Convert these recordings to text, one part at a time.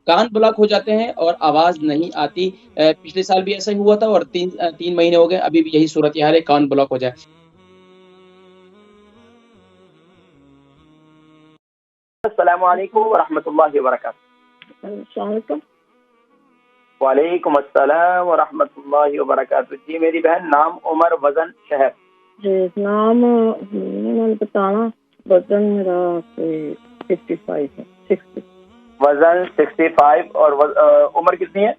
کان بلاک ہو جاتے ہیں اور آواز نہیں آتی. پچھلے سال بھی ایسا ہی ہوا تھا اور 3 مہینے ہو گئے، ابھی بھی یہی صورتحال ہے، کان بلاک ہو جائے. السلام علیکم ورحمۃ اللہ وبرکاتہ. السلام علیکم. وعلیکم السلام ورحمۃ اللہ وبرکاتہ. جی میری بہن، نام عمر، وزن شہر. جی نام میں بتانا، وزن میرا 55 ہے، 60. وزن 65 اور عمر کتنی ہے؟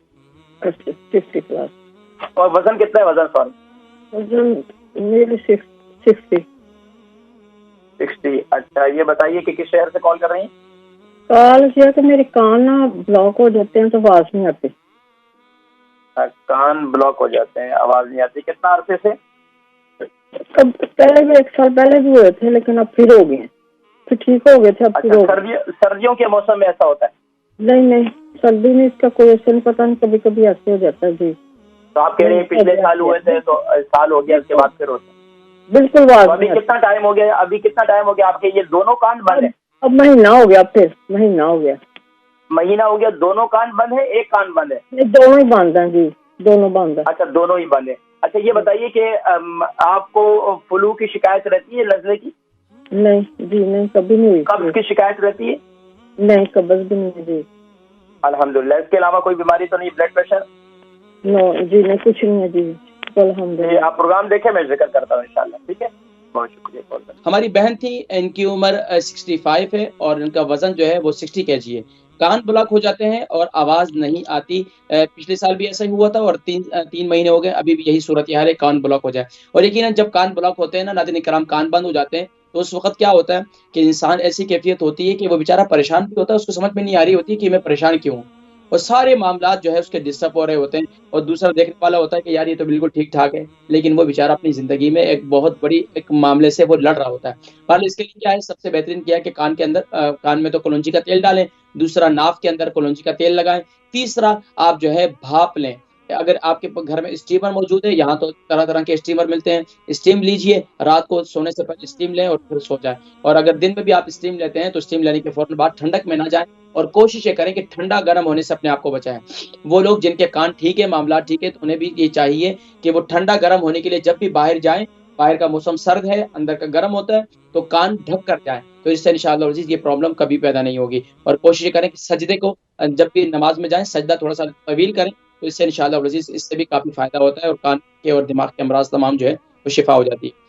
50 پلس. اور وزن کتنا ہے؟ وزن سوری وزن میری 60. اچھا یہ بتائیے کہ کس شہر سے کال کر رہی ہیں؟ کال کیا کہ میرے کان نا بلاک ہو جاتے ہیں تو آواز نہیں آتی. کان بلاک ہو جاتے ہیں، آواز نہیں آتی. کتنا عرصے سے؟ اب پہلے بھی 1 سال پہلے بھی ہوئے تھے، لیکن اب پھر ہو گئے ہیں، پھر ٹھیک ہو گئے تھے، اب پھر ہو گئے. سردیوں کے موسم میں ایسا ہوتا ہے؟ نہیں سردی میں اس کا کوئی ایسا نہیں، پتا نہیں، کبھی کبھی ایسے ہو جاتا ہے. جی تو آپ کہہ رہے ہیں پچھلے سال ہوئے تھے تو سال ہو گیا، اس کے بعد پھر ہوتا ہے. بالکل. ابھی کتنا ٹائم ہو گیا؟ آپ کے یہ دونوں کان بند ہیں؟ اب مہینہ ہو گیا، پھر مہینہ ہو گیا. مہینہ ہو گیا. دونوں کان بند ہے، ایک کان بند ہے؟ دونوں ہی بند ہیں. جی دونوں بند ہیں. اچھا دونوں ہی بند ہیں. اچھا یہ بتائیے کہ آپ کو فلو کی شکایت رہتی ہے، نزلے کی؟ نہیں جی، نہیں کبھی نہیں ہوئی. قبض کی شکایت رہتی ہے؟ نہیں قبض بھی نہیں. جی الحمدللہ. اس کے علاوہ کوئی بیماری تو نہیں؟ Blood pressure? نو جی، نہیں کچھ نہیں ہے. جی الحمدللہ. آپ پروگرام دیکھیں، میں ذکر کرتا ہوں انشاءاللہ. ٹھیک ہے، بہت شکریہ. ہماری بہن تھی، ان کی عمر 65 ہے اور ان کا وزن جو ہے وہ 60 kg ہے. کان بلاک ہو جاتے ہیں اور آواز نہیں آتی. پچھلے سال بھی ایسا ہی ہوا تھا اور 3 مہینے ہو گئے، ابھی بھی یہی صورتحال ہے، کان بلاک ہو جائے. اور یقیناً جب کان بلاک ہوتے ہیں نا ناظرین کرام، کان بند ہو جاتے ہیں، تو اس وقت کیا ہوتا ہے کہ انسان ایسی کیفیت ہوتی ہے کہ وہ بیچارہ پریشان بھی ہوتا ہے، اس کو سمجھ میں نہیں آ رہی ہوتی کہ میں پریشان کیوں ہوں، اور سارے معاملات جو ہے اس کے ڈسٹرب ہو رہے ہوتے ہیں. اور دوسرا دیکھنے والا ہوتا ہے کہ یار یہ تو بالکل ٹھیک ٹھاک ہے، لیکن وہ بیچارہ اپنی زندگی میں ایک بہت بڑی ایک معاملے سے وہ لڑ رہا ہوتا ہے. پہلے اس کے لیے کیا ہے، سب سے بہترین کیا ہے کہ کان کے اندر، کان میں تو کلونجی کا تیل ڈالیں، دوسرا ناف کے اندر کلونجی کا تیل لگائیں، تیسرا آپ جو ہے بھاپ لیں. اگر آپ کے گھر میں اسٹیمر موجود ہے، یہاں تو طرح طرح کے اسٹیمر ملتے ہیں، اسٹیم لیجئے، رات کو سونے سے پہلے اسٹیم لیں اور پھر سو جائیں. اور اگر دن میں بھی آپ اسٹیم لیتے ہیں تو اسٹیم لینے کے فوراً بعد ٹھنڈک میں نہ جائیں، اور کوشش یہ کریں کہ ٹھنڈا گرم ہونے سے اپنے آپ کو بچائیں. وہ لوگ جن کے کان ٹھیک ہے، معاملات ٹھیک ہے، تو انہیں بھی یہ چاہیے کہ وہ ٹھنڈا گرم ہونے کے لیے جب بھی باہر جائیں، باہر کا موسم سرد ہے، اندر کا گرم ہوتا ہے، تو کان ڈھک کر جائیں. تو اس سے انشاءاللہ عزیز یہ پرابلم کبھی پیدا نہیں ہوگی. اور کوشش کریں کہ سجدے کو جب بھی نماز میں جائیں سجدہ تھوڑا سا طویل کریں، تو اس سے انشاءاللہ عزیز اس سے بھی کافی فائدہ ہوتا ہے، اور کان کے اور دماغ کے امراض تمام جو ہے وہ شفا ہو جاتی ہے.